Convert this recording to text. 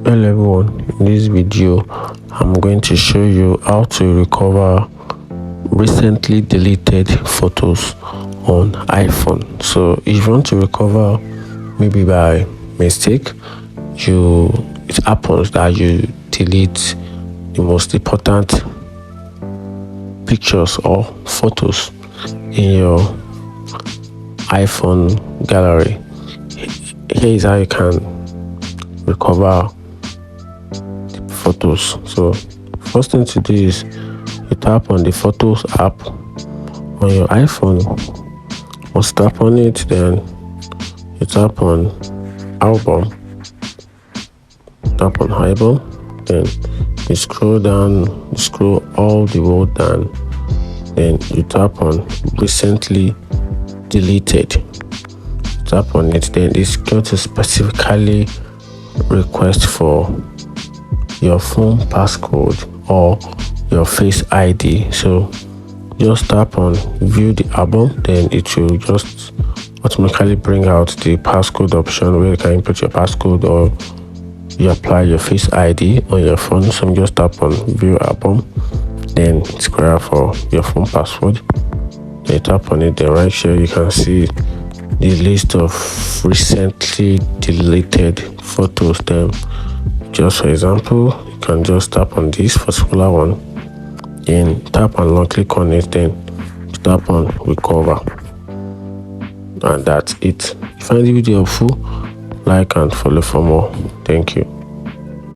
Hello everyone, in this video I'm going to show you how to recover recently deleted photos on iPhone. So if you want to recover maybe by mistake, it happens that you delete the most important pictures or photos in your iPhone gallery. Here is how you can recover photos. So first thing to do is you tap on the Photos app on your iPhone. Once you tap on it, then you tap on album, then you scroll down, you scroll all the way down, then you tap on recently deleted. You tap on it, then it's going to specifically request for your phone passcode or your face ID. So just tap on view the album, then it will just automatically bring out the passcode option where you can input your passcode or you apply your face ID on your phone. So just tap on view album, then scroll for your phone password, then you tap on it, then right here you can see the list of recently deleted photos. Then just for example, you can just tap on this particular one, then tap on long click on it, then tap on recover, and that's it. If you find the video helpful, like and follow for more. Thank you.